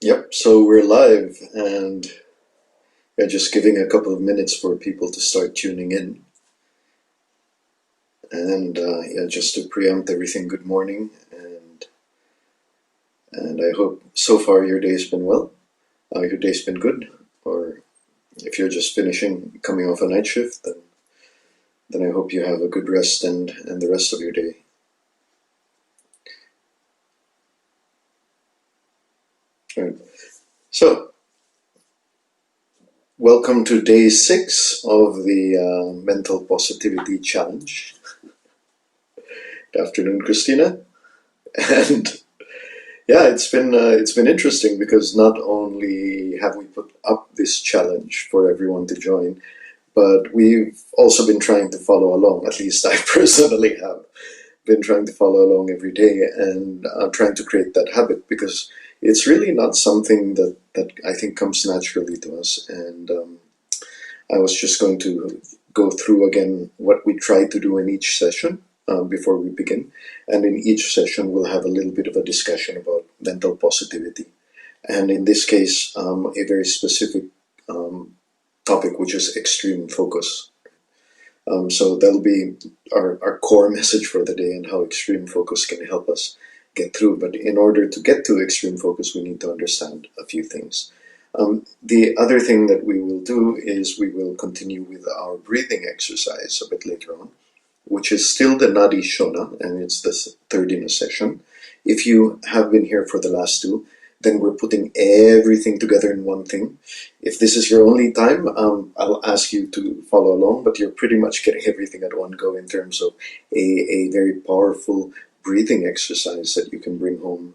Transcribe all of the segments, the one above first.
Yep, so we're live and yeah, just giving a couple of minutes for people to start tuning in. And yeah, just to preempt everything, good morning. And I hope so far your day's been well. Your day's been good. Or if you're just finishing, coming off a night shift, then I hope you have a good rest and the rest of your day. All right. So, welcome to day 6 of the Mental Positivity Challenge. Good afternoon, Christina. And yeah, it's been interesting because not only have we put up this challenge for everyone to join, but we've also been trying to follow along. At least I personally have been trying to follow along every day and trying to create that habit because it's really not something that I think comes naturally to us. And I was just going to go through again what we try to do in each session before we begin. And in each session, we'll have a little bit of a discussion about mental positivity. And in this case, a very specific um, topic, which is extreme focus. So that'll be our core message for the day and how extreme focus can help us get through. But in order to get to extreme focus, we need to understand a few things. The other thing that we will do is we will continue with our breathing exercise a bit later on, which is still the Nadi Shona, and it's the third in a session. If you have been here for the last two, then we're putting everything together in one thing. If this is your only time, I'll ask you to follow along, but you're pretty much getting everything at one go in terms of a very powerful breathing exercise that you can bring home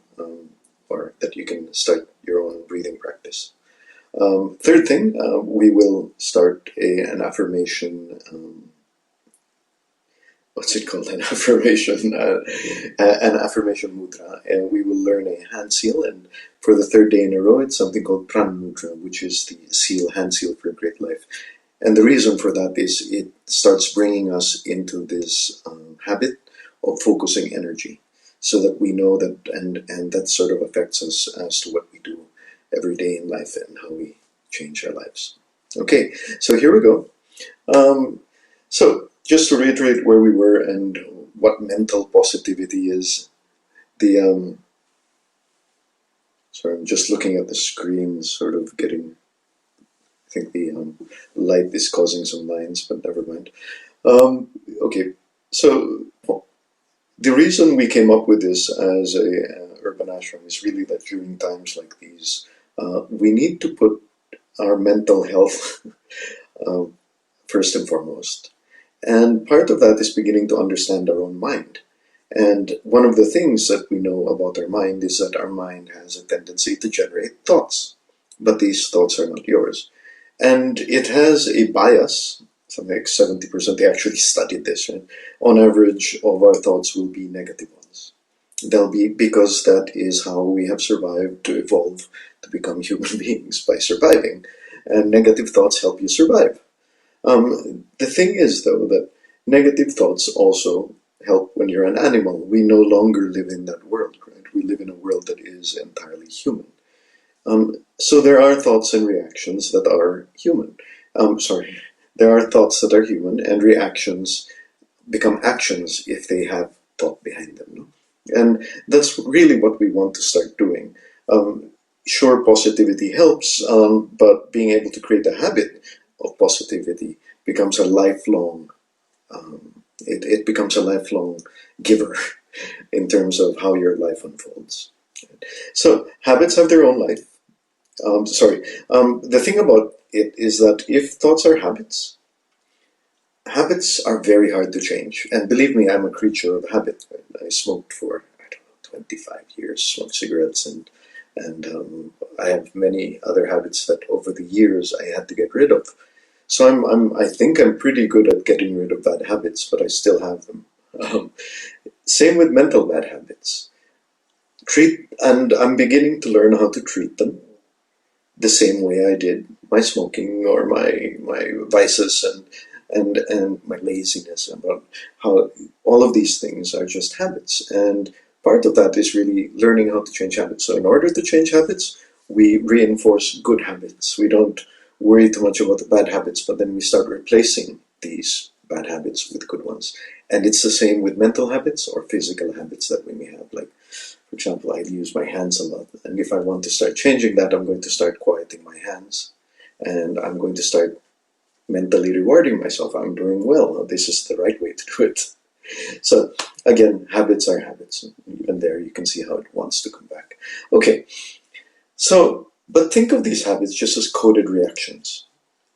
or that you can start your own breathing practice. Third thing, we will start an affirmation. What's it called? An affirmation mudra, and we will learn a hand seal. And for the third day in a row, it's something called Pran Mudra, which is the seal, hand seal for a great life. And the reason for that is it starts bringing us into this habit of focusing energy, so that we know that, and that sort of affects us as to what we do every day in life and how we change our lives. Okay, so here we go. So just to reiterate where we were and what mental positivity is, the sorry, I'm just looking at the screen, sort of getting. I think the light is causing some lines, but never mind. Okay, so the reason we came up with this as a urban ashram is really that during times like these, we need to put our mental health uh, first and foremost. And part of that is beginning to understand our own mind. And one of the things that we know about our mind is that our mind has a tendency to generate thoughts, but these thoughts are not yours. And it has a bias, something like 70%, they actually studied this, right? On average, of our thoughts will be negative ones. They'll be because that is how we have survived to evolve to become human beings, by surviving. And negative thoughts help you survive. The thing is, though, that negative thoughts also help when you're an animal. We no longer live in that world, right? We live in a world that is entirely human. So there are thoughts and reactions that are human. Sorry, there are thoughts that are human, and reactions become actions if they have thought behind them. No? And that's really what we want to start doing. Um, sure, positivity helps, but being able to create a habit of positivity becomes a lifelong. It becomes a lifelong giver in terms of how your life unfolds. So habits have their own life. Sorry. The thing about it is that if thoughts are habits, habits are very hard to change. And believe me, I'm a creature of habit. I smoked for, I don't know, 25 years, smoked cigarettes, and I have many other habits that over the years I had to get rid of. So I think I'm pretty good at getting rid of bad habits, but I still have them. Um, Same with mental bad habits. And I'm beginning to learn how to treat them the same way I did my smoking or my vices and my laziness, about how all of these things are just habits. And part of that is really learning how to change habits. So in order to change habits, we reinforce good habits. We don't worry too much about the bad habits, but then we start replacing these bad habits with good ones. And it's the same with mental habits or physical habits that we may have. Like, for example, I use my hands a lot. And if I want to start changing that, I'm going to start quieting my hands. And I'm going to start mentally rewarding myself. I'm doing well. This is the right way to do it. So again, habits are habits. Even there you can see how it wants to come back. Okay, so, but think of these habits just as coded reactions.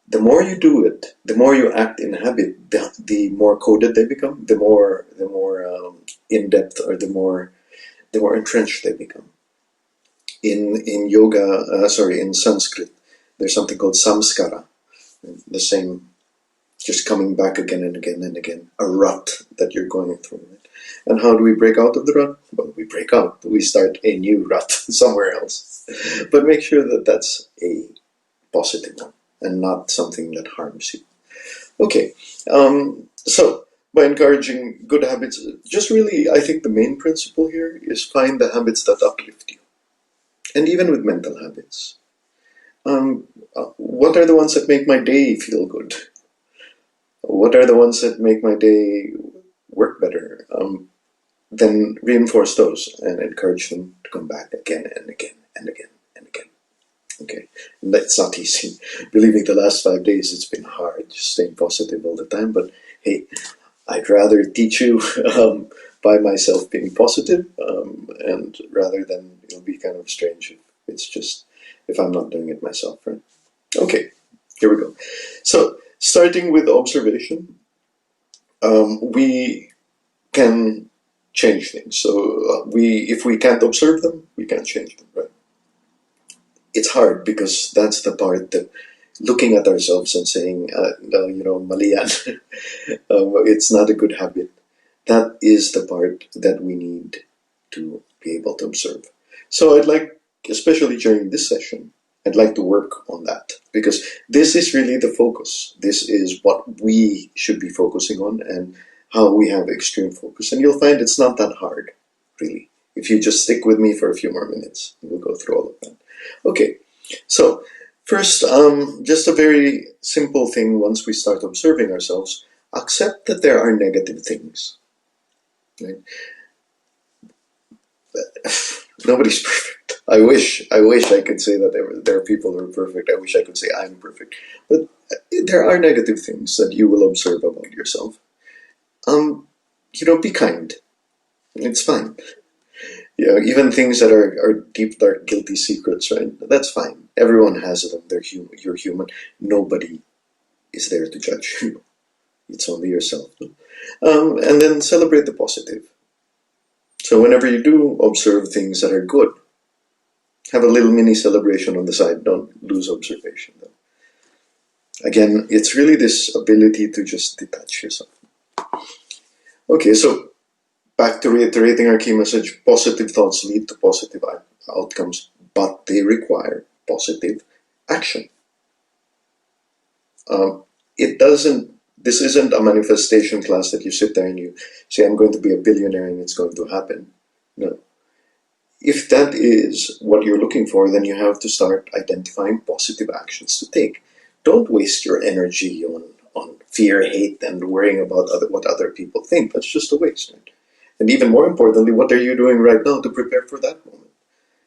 The more you do it, the more you act in habit, the more coded they become, the more in-depth, or the more entrenched they become. In yoga, in Sanskrit, there's something called samskara, the same, just coming back again and again and again, a rut that you're going through. Right? And how do we break out of the rut? Well, we break out. We start a new rut somewhere else. But make sure that that's a positive one and not something that harms you. Okay, so by encouraging good habits, just really, I think the main principle here is find the habits that uplift you. And even with mental habits. What are the ones that make my day feel good? What are the ones that make my day work better? Then reinforce those and encourage them to come back again and again and again and again. Okay, and that's not easy. Believe me, the last 5 days it's been hard, just staying positive all the time. But hey, I'd rather teach you by myself being positive, and rather than it'll be kind of strange if it's just if I'm not doing it myself, right? Okay, here we go. So starting with observation, we can change things. So if we can't observe them, we can't change them, right? It's hard because that's the part that looking at ourselves and saying, mali yan, it's not a good habit. That is the part that we need to be able to observe. So I'd like, especially during this session, I'd like to work on that because this is really the focus. This is what we should be focusing on and how we have extreme focus. And you'll find it's not that hard, really. If you just stick with me for a few more minutes, we'll go through all of that. Okay, so first, just a very simple thing once we start observing ourselves, accept that there are negative things. Right? Nobody's perfect. I wish I could say that there are people who are perfect. I wish I could say I'm perfect. But there are negative things that you will observe about yourself. Be kind. It's fine. Even things that are deep, dark, guilty secrets, right? That's fine. Everyone has them. They're human. You're human. Nobody is there to judge you. It's only yourself. And then celebrate the positive. So whenever you do observe things that are good, have a little mini celebration on the side. Don't lose observation, though. Again, it's really this ability to just detach yourself. Okay, so back to reiterating our key message, positive thoughts lead to positive outcomes, but they require positive action. This isn't a manifestation class that you sit there and you say, I'm going to be a billionaire and it's going to happen. No. If that is what you're looking for, then you have to start identifying positive actions to take. Don't waste your energy on fear, hate, and worrying about what other people think. That's just a waste. Right? And even more importantly, what are you doing right now to prepare for that moment?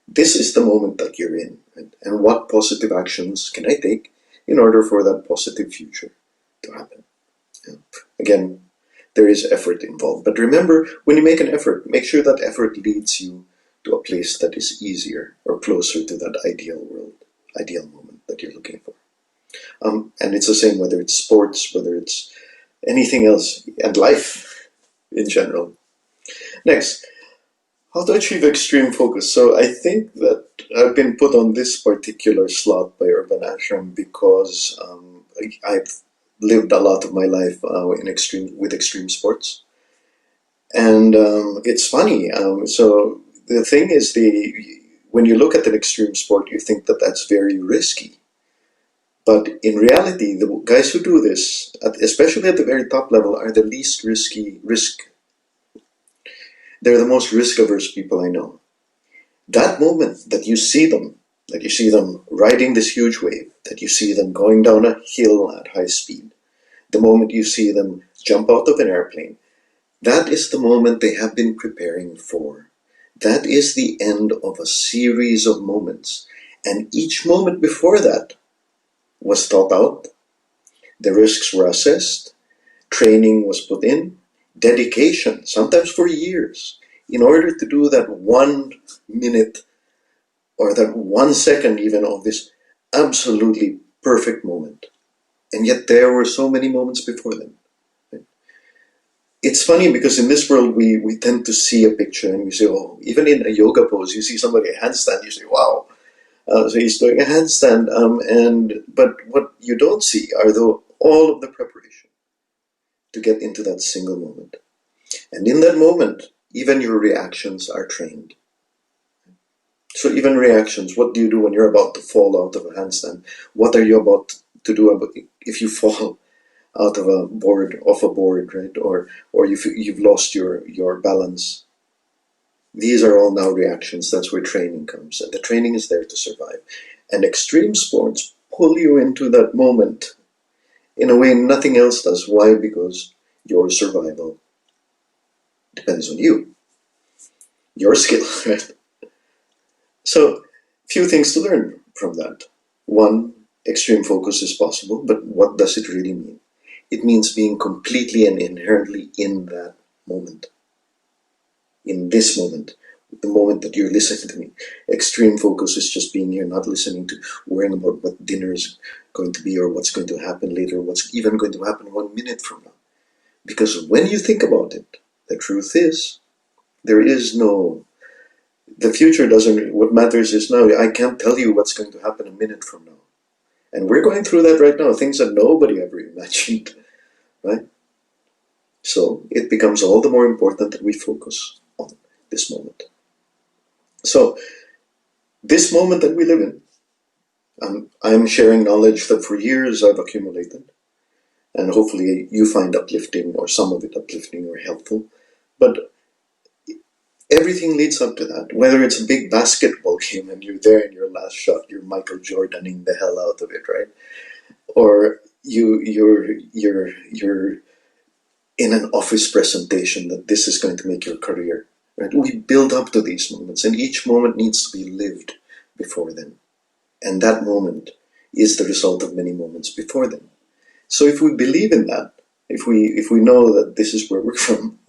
This is the moment that you're in. Right? And what positive actions can I take in order for that positive future to happen? Yeah. Again, there is effort involved. But remember, when you make an effort, make sure that effort leads you to a place that is easier or closer to that ideal world, ideal moment that you're looking for. And it's the same whether it's sports, whether it's anything else, and life in general. Next, how to achieve extreme focus. So I think that I've been put on this particular slot by Urban Ashram because I've lived a lot of my life with extreme sports. And it's funny. So the thing is, when you look at an extreme sport, you think that that's very risky. But in reality, the guys who do this, especially at the very top level, are the least risk. They're the most risk-averse people I know. That moment that you see them that you see them riding this huge wave, that you see them going down a hill at high speed, the moment you see them jump out of an airplane, that is the moment they have been preparing for. That is the end of a series of moments. And each moment before that was thought out, the risks were assessed, training was put in, dedication, sometimes for years, in order to do that 1 minute or that 1 second even of this absolutely perfect moment. And yet there were so many moments before them. It's funny because in this world we tend to see a picture and we say, oh, even in a yoga pose, you see somebody a handstand, you say, wow. So he's doing a handstand, but what you don't see are all of the preparation to get into that single moment. And in that moment, even your reactions are trained. So even reactions, what do you do when you're about to fall out of a handstand? What are you about to do if you fall out of off a board, right? Or you've lost your balance? These are all now reactions. That's where training comes. And the training is there to survive. And extreme sports pull you into that moment in a way nothing else does. Why? Because your survival depends on you, your skill, right? So, few things to learn from that. One, extreme focus is possible, but what does it really mean? It means being completely and inherently in that moment. In this moment, the moment that you're listening to me. Extreme focus is just being here, not listening to, worrying about what dinner is going to be or what's going to happen later, what's even going to happen 1 minute from now. Because when you think about it, the truth is, there is no, the future doesn't, what matters is now. I can't tell you what's going to happen a minute from now. And we're going through that right now, things that nobody ever imagined, right? So it becomes all the more important that we focus on this moment. So this moment that we live in, I'm sharing knowledge that for years I've accumulated, and hopefully you find uplifting or some of it uplifting or helpful. But everything leads up to that. Whether it's a big basketball game and you're there in your last shot, you're Michael Jordaning the hell out of it, right? Or you're in an office presentation that this is going to make your career. Right? We build up to these moments, and each moment needs to be lived before them. And that moment is the result of many moments before them. So if we believe in that, if we know that this is where we're from,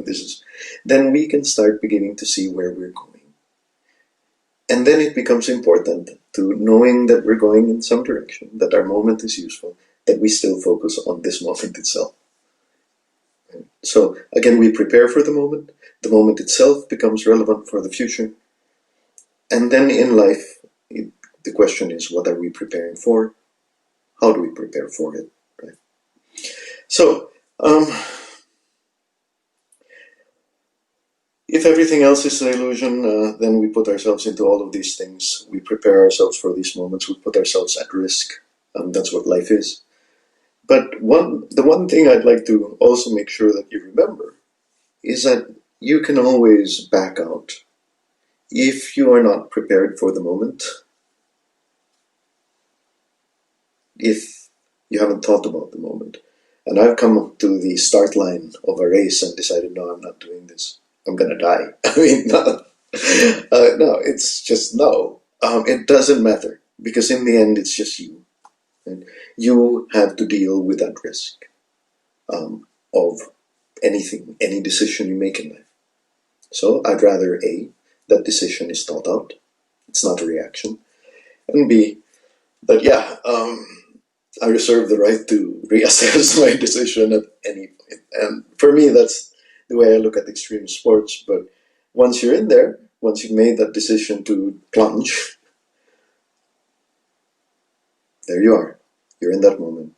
then we can start beginning to see where we're going. And then it becomes important to, knowing that we're going in some direction, that our moment is useful, that we still focus on this moment itself. So again, we prepare for the moment itself becomes relevant for the future. And then in life, the question is, what are we preparing for? How do we prepare for it? Right? So, if everything else is an illusion, then we put ourselves into all of these things. We prepare ourselves for these moments. We put ourselves at risk. That's what life is. But the one thing I'd like to also make sure that you remember is that you can always back out if you are not prepared for the moment, if you haven't thought about the moment. And I've come up to the start line of a race and decided, no, I'm not doing this. I'm going to die. I mean, no, it's just no. It doesn't matter, because in the end, it's just you. And you have to deal with that risk of anything, any decision you make in life. So I'd rather A, that decision is thought out. It's not a reaction. And B, that I reserve the right to reassess my decision at any point. And for me, that's the way I look at extreme sports. But once you're in there, once you've made that decision to plunge, there you are. You're in that moment.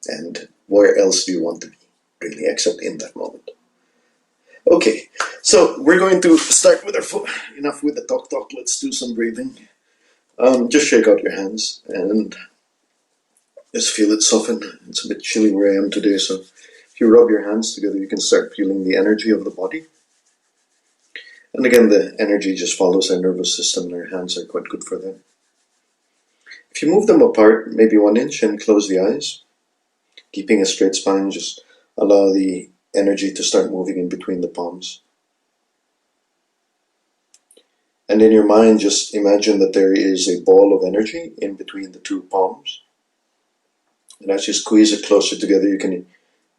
And where else do you want to be, really, except in that moment? Okay, so we're going to start with our foot. Enough with the talk. Let's do some breathing. Just shake out your hands and just feel it soften. It's a bit chilly where I am today, so if you rub your hands together, you can start feeling the energy of the body. And again, the energy just follows our nervous system, and our hands are quite good for that. If you move them apart, maybe 1 inch, and close the eyes, keeping a straight spine, just allow the energy to start moving in between the palms. And in your mind, just imagine that there is a ball of energy in between the two palms. And as you squeeze it closer together, you can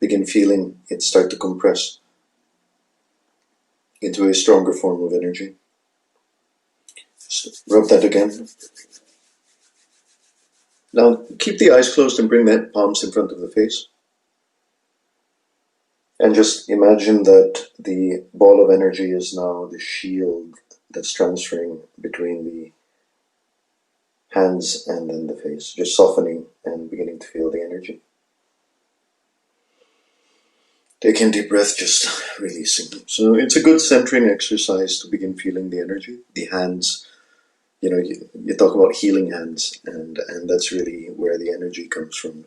begin feeling it start to compress into a stronger form of energy. Just rub that again. Now keep the eyes closed and bring the palms in front of the face. And just imagine that the ball of energy is now the shield that's transferring between the hands and then the face, just softening and beginning to feel the energy. Take in deep breath, just releasing. So it's a good centering exercise to begin feeling the energy. The hands, you talk about healing hands, and that's really where the energy comes from.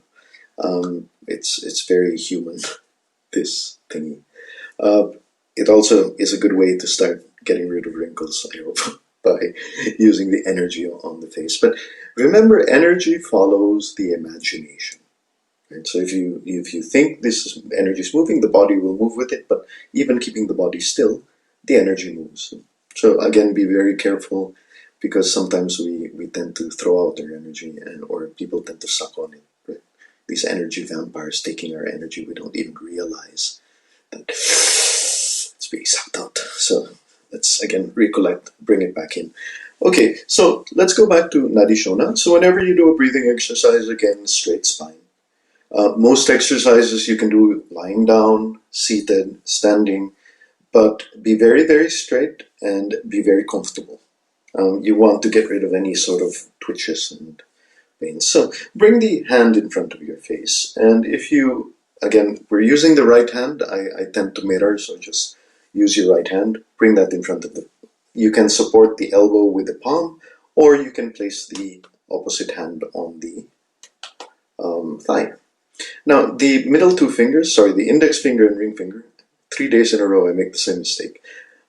It's very human, this thingy. It also is a good way to start getting rid of wrinkles, I hope, by using the energy on the face. But remember, energy follows the imagination. Right? So if you think this energy is moving, the body will move with it, but even keeping the body still, the energy moves. So again, be very careful, because sometimes we tend to throw out our energy, or people tend to suck on it. Right? These energy vampires taking our energy, we don't even realize that it's being sucked out. So let's again recollect, bring it back in. Okay, so let's go back to Nadi Shona. So whenever you do a breathing exercise, again, straight spine. Most exercises you can do lying down, seated, standing, but be very, very straight and be very comfortable. You want to get rid of any sort of twitches and pains. So bring the hand in front of your face. And if you, again, we're using the right hand. I tend to mirror, so just use your right hand. Bring that in front of you can support the elbow with the palm, or you can place the opposite hand on the thigh. Now, the middle two fingers, the index finger and ring finger, 3 days in a row I make the same mistake.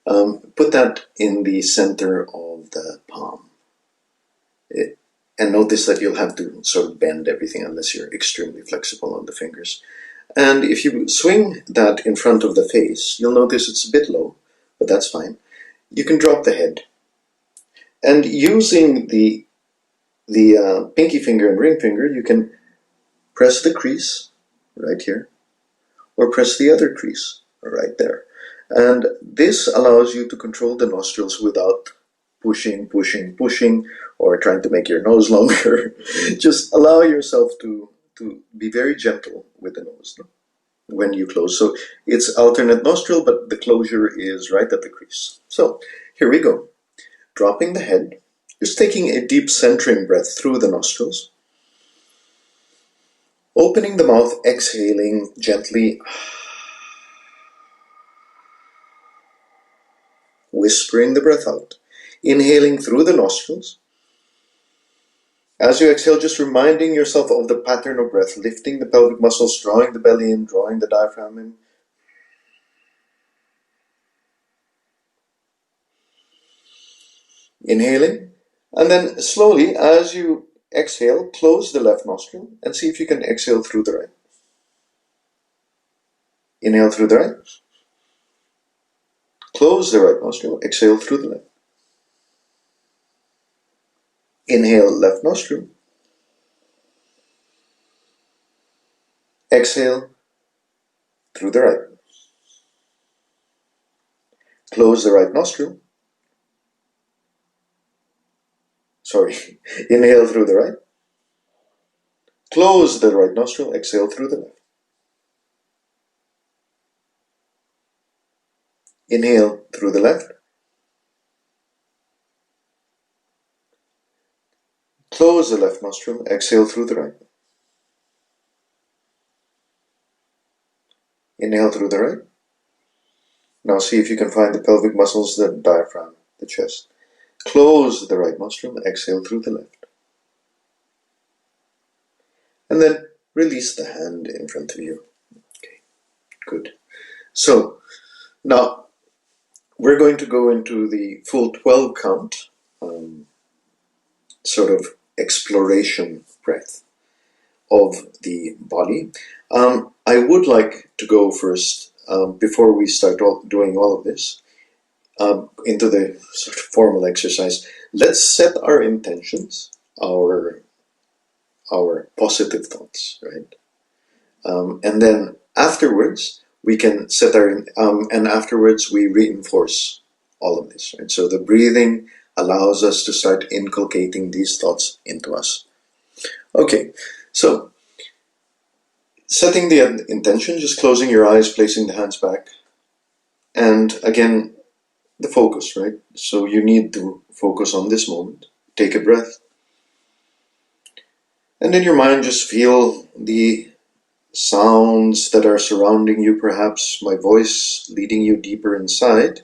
Put that in the center of the palm. And notice that you'll have to sort of bend everything unless you're extremely flexible on the fingers. And if you swing that in front of the face, you'll notice it's a bit low, but that's fine. You can drop the head. And using the pinky finger and ring finger, you can press the crease right here, or press the other crease right there. And this allows you to control the nostrils without pushing, or trying to make your nose longer. Just allow yourself to be very gentle with the nose when you close. So it's alternate nostril, but the closure is right at the crease. So here we go. Dropping the head, just taking a deep centering breath through the nostrils. Opening the mouth, exhaling gently. Whispering the breath out. Inhaling through the nostrils. As you exhale, just reminding yourself of the pattern of breath, lifting the pelvic muscles, drawing the belly in, drawing the diaphragm in. Inhaling. And then slowly, as you exhale, close the left nostril and see if you can exhale through the right. Inhale through the right. Close the right nostril, exhale through the left. Inhale, left nostril. Exhale through the right. Close the right nostril. Inhale through the right. Close the right nostril, exhale through the left. Inhale through the left. Close the left nostril, exhale through the right. Inhale through the right. Now see if you can find the pelvic muscles, the diaphragm, the chest. Close the right nostril, exhale through the left. And then release the hand in front of you. Okay, good. So now we're going to go into the full 12 count sort of exploration breath of the body. I would like to go first, before we start doing all of this, into the sort of formal exercise. Let's set our intentions, our positive thoughts, right? And then afterwards, we can set our, and afterwards we reinforce all of this, right? So the breathing allows us to start inculcating these thoughts into us. Okay, so setting the intention, just closing your eyes, placing the hands back, and again, the focus, right? So you need to focus on this moment. Take a breath. And in your mind, just feel the sounds that are surrounding you, perhaps my voice leading you deeper inside.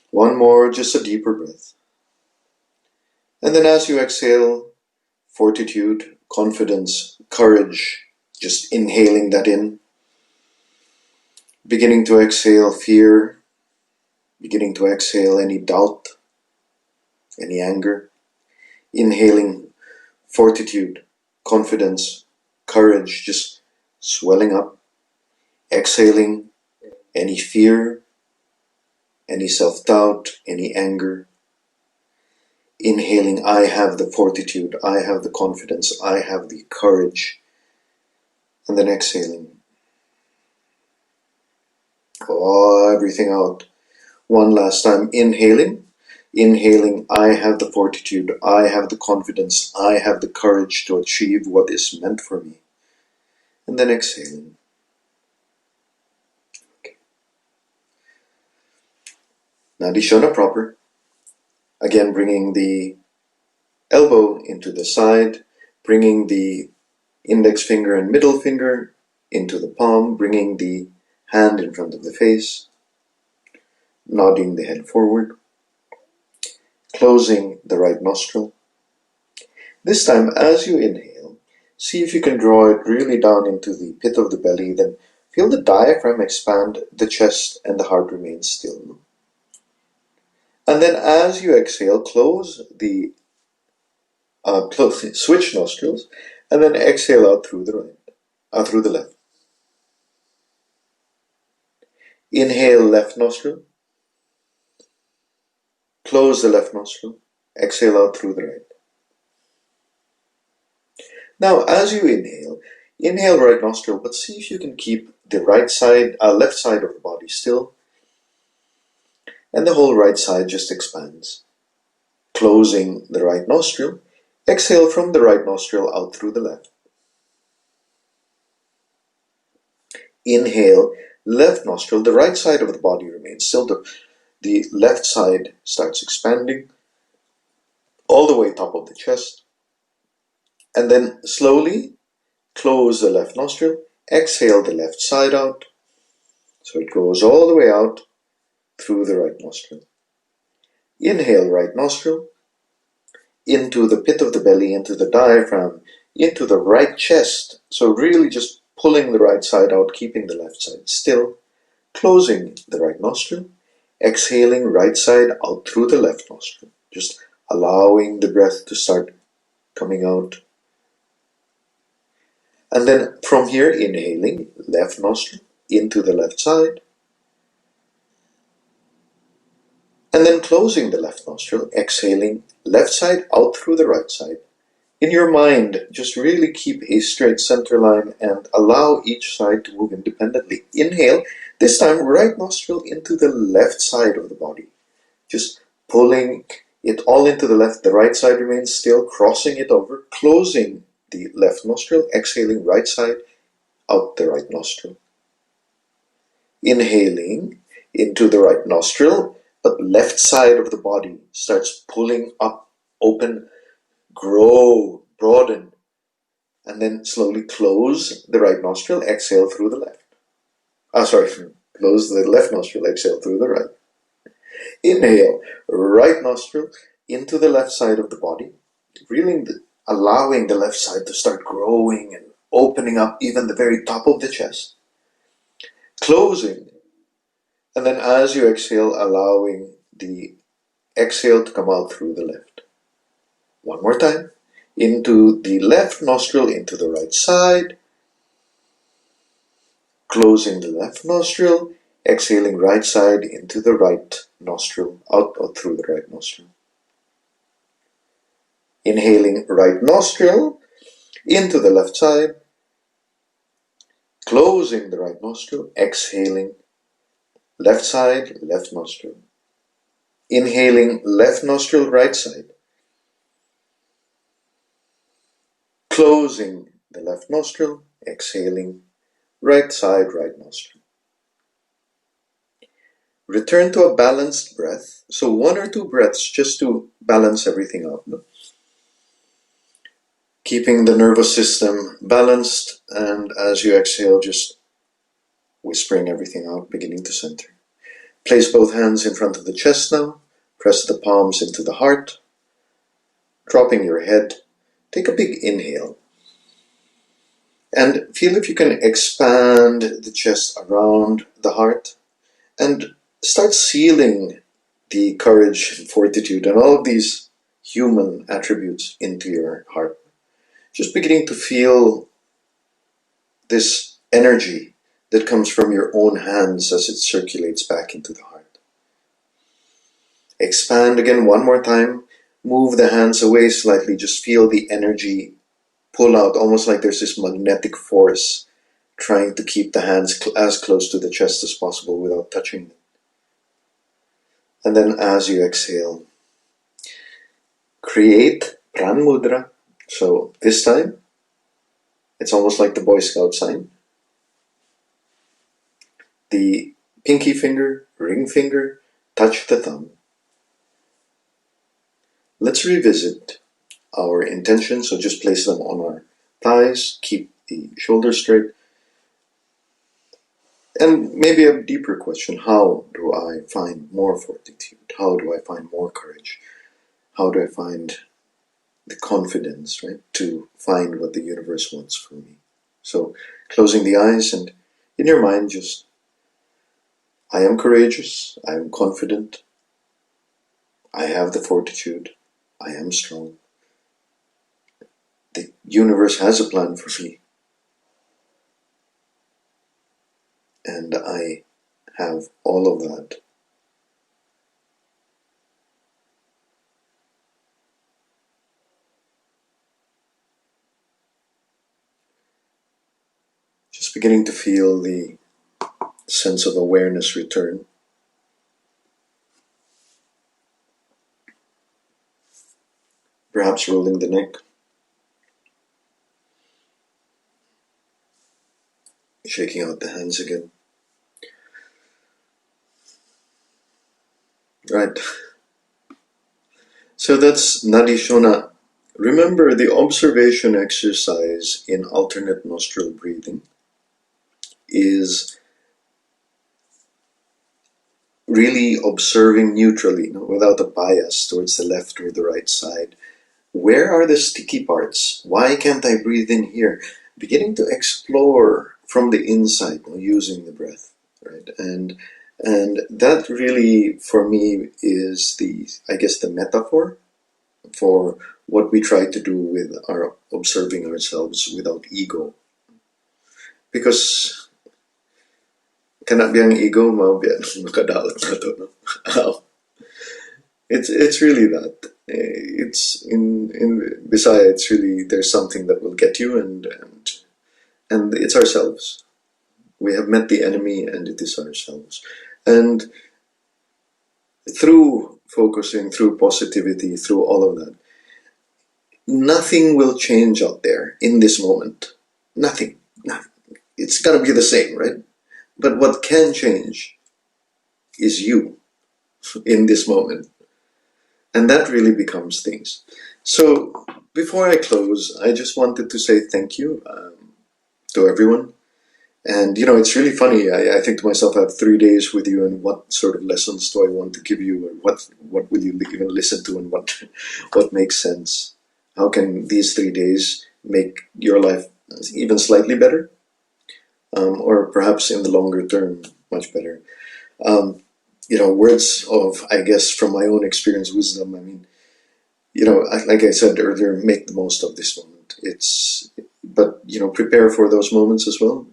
One more, just a deeper breath. And then as you exhale, fortitude, confidence, courage, just inhaling that in. Beginning to exhale fear, beginning to exhale any doubt, any anger. Inhaling fortitude, confidence, courage, just swelling up. Exhaling any fear, any self-doubt, any anger. Inhaling, I have the fortitude, I have the confidence, I have the courage. And then exhaling. Everything out. One last time. Inhaling, I have the fortitude, I have the confidence, I have the courage to achieve what is meant for me. And then exhaling. Okay. Nadishana proper. Again, bringing the elbow into the side, bringing the index finger and middle finger into the palm, bringing the hand in front of the face, nodding the head forward, closing the right nostril. This time, as you inhale, see if you can draw it really down into the pit of the belly, then feel the diaphragm expand, the chest and the heart remain still. And then as you exhale, switch nostrils, and then exhale out through through the left. Inhale left nostril, close the left nostril, exhale out through the right. Now, as you inhale right nostril, but see if you can keep the left side of the body still, and the whole right side just expands. Closing the right nostril, exhale from the right nostril out through the left. Inhale, left nostril, the right side of the body remains still. The left side starts expanding all the way top of the chest. And then slowly close the left nostril, exhale the left side out. So it goes all the way out through the right nostril. Inhale right nostril, into the pit of the belly, into the diaphragm, into the right chest. So really just pulling the right side out, keeping the left side still. Closing the right nostril, exhaling right side out through the left nostril. Just allowing the breath to start coming out. And then from here, inhaling left nostril into the left side. And then closing the left nostril, exhaling left side out through the right side. In your mind, just really keep a straight center line and allow each side to move independently. Inhale, this time right nostril into the left side of the body. Just pulling it all into the left, the right side remains still, crossing it over, closing the left nostril, exhaling right side out the right nostril. Inhaling into the right nostril, but left side of the body starts pulling up, open, grow, broaden, and then slowly close the right nostril, exhale through the left. Close the left nostril, exhale through the right. Inhale, right nostril into the left side of the body, really allowing the left side to start growing and opening up even the very top of the chest. Closing And then as you exhale, allowing the exhale to come out through the left. One more time. Into the left nostril, into the right side. Closing the left nostril, exhaling right side into the right nostril, out or through the right nostril. Inhaling right nostril into the left side, closing the right nostril, exhaling left side, left nostril. Inhaling left nostril, right side, closing the left nostril, exhaling right side, right nostril. Return to a balanced breath. So one or two breaths just to balance everything out. No? Keeping the nervous system balanced, and as you exhale, just whispering everything out, beginning to center. Place both hands in front of the chest now. Press the palms into the heart. Dropping your head. Take a big inhale. And feel if you can expand the chest around the heart. And start sealing the courage and fortitude and all of these human attributes into your heart. Just beginning to feel this energy that comes from your own hands as it circulates back into the heart. Expand again one more time. Move the hands away slightly. Just feel the energy pull out, almost like there's this magnetic force trying to keep the hands as close to the chest as possible without touching them. And then as you exhale, create Pran Mudra. So this time, it's almost like the Boy Scout sign. The pinky finger, ring finger, touch the thumb. Let's revisit our intention. So just place them on our thighs, keep the shoulders straight. And maybe a deeper question, how do I find more fortitude? How do I find more courage? How do I find the confidence, right, to find what the universe wants for me? So closing the eyes and in your mind just, I am courageous, I am confident, I have the fortitude, I am strong. The universe has a plan for me. And I have all of that. Just beginning to feel the sense of awareness return. Perhaps rolling the neck. Shaking out the hands again. Right. So that's Nadi Shona. Remember the observation exercise in alternate nostril breathing is really observing neutrally, without a bias towards the left or the right side. Where are the sticky parts? Why can't I breathe in here? Beginning to explore from the inside, using the breath, right? And that really, for me, is I guess, the metaphor for what we try to do with our observing ourselves without ego. Because cannot be ang ego, makadaot na to, no? It's really that. It's in Bisaya. It's really, there's something that will get you, and it's ourselves. We have met the enemy, and it is ourselves. And through focusing, through positivity, through all of that, nothing will change out there in this moment. Nothing. Nothing. It's gonna be the same, right? But what can change is you in this moment. And that really becomes things. So before I close, I just wanted to say thank you to everyone. And it's really funny. I think to myself, I have 3 days with you, and what sort of lessons do I want to give you, and what will you even listen to, and what makes sense? How can these 3 days make your life even slightly better, or perhaps in the longer term much better? Words of, I guess, from my own experience, wisdom. I mean, like I said earlier, make the most of this moment. But prepare for those moments as well.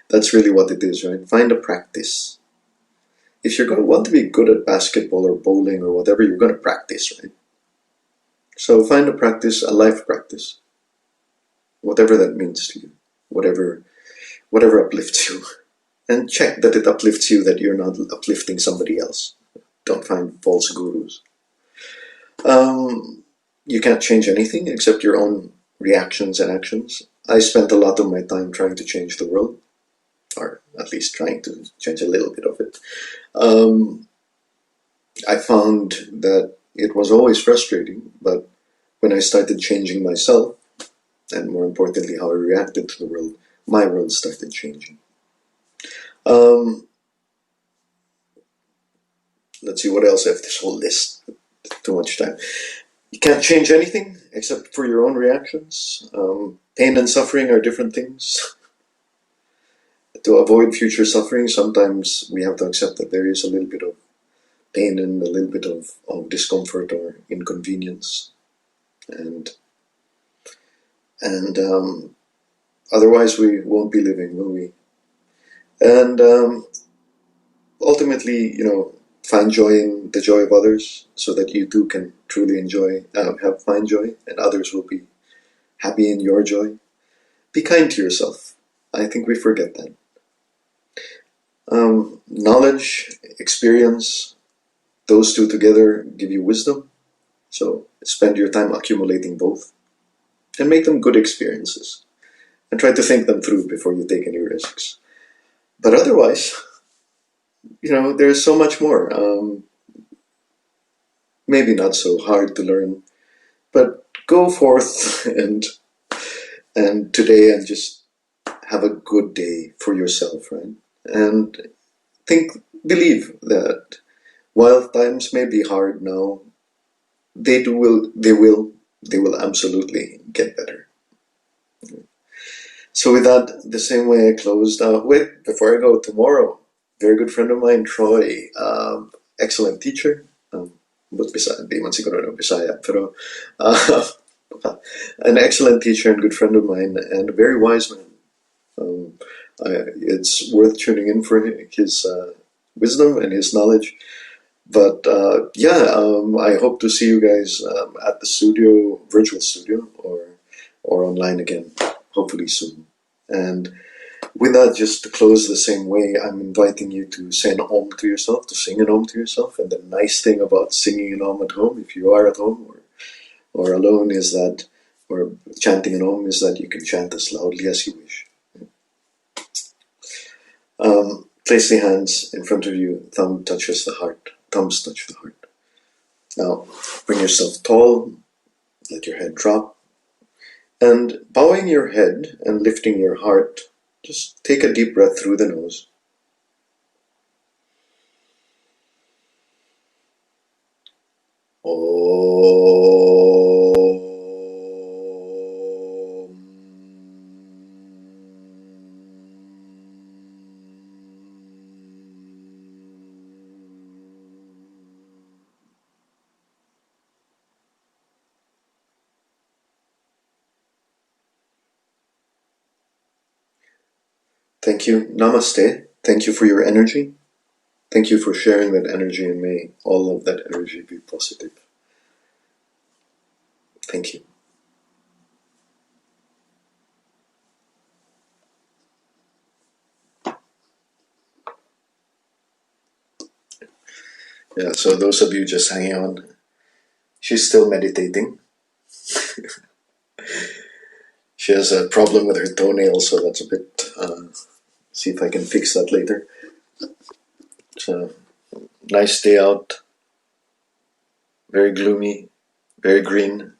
That's really what it is, right? Find a practice. If you're going to want to be good at basketball or bowling or whatever, you're going to practice, right? So find a practice, a life practice, whatever that means to you, whatever uplifts you, and check that it uplifts you, that you're not uplifting somebody else. Don't find false gurus. You can't change anything except your own reactions and actions. I spent a lot of my time trying to change the world, or at least trying to change a little bit of it. I found that it was always frustrating, but when I started changing myself, and more importantly how I reacted to the world, my world started changing. Let's see what else I have this whole list. Too much time. You can't change anything except for your own reactions. Pain and suffering are different things. To avoid future suffering, sometimes we have to accept that there is a little bit of pain and a little bit of discomfort or inconvenience. And otherwise we won't be living, will we? And ultimately, find joy in the joy of others, so that you too can truly enjoy, find joy, and others will be happy in your joy. Be kind to yourself. I think we forget that. Knowledge, experience, those two together give you wisdom. So spend your time accumulating both, and make them good experiences, and try to think them through before you take any risks. But otherwise, there's so much more. Maybe not so hard to learn, but go forth and today, and just have a good day for yourself, right? And believe that while times may be hard now, they will absolutely get better. So with that, the same way I closed, wait, before I go, tomorrow, very good friend of mine, Troy, excellent teacher, but di man siguro ng Bisaya, pero uh, an excellent teacher and good friend of mine, and a very wise man. It's worth tuning in for his wisdom and his knowledge. But I hope to see you guys at the studio, virtual studio, or online again, hopefully soon. And with that, just to close the same way, I'm inviting you to say an Om to yourself, to sing an Om to yourself. And the nice thing about singing an Om at home, if you are at home or alone, is that, or chanting an Om, is that you can chant as loudly as you wish. Place the hands in front of you, thumb touches the heart, thumbs touch the heart. Now, bring yourself tall, let your head drop, and bowing your head and lifting your heart, just take a deep breath through the nose. Thank you. Namaste. Thank you for your energy. Thank you for sharing that energy, and may all of that energy be positive. Thank you. Yeah, so those of you just hanging on, she's still meditating. She has a problem with her toenails, so that's a bit, see if I can fix that later. So, nice day out. Very gloomy, very green.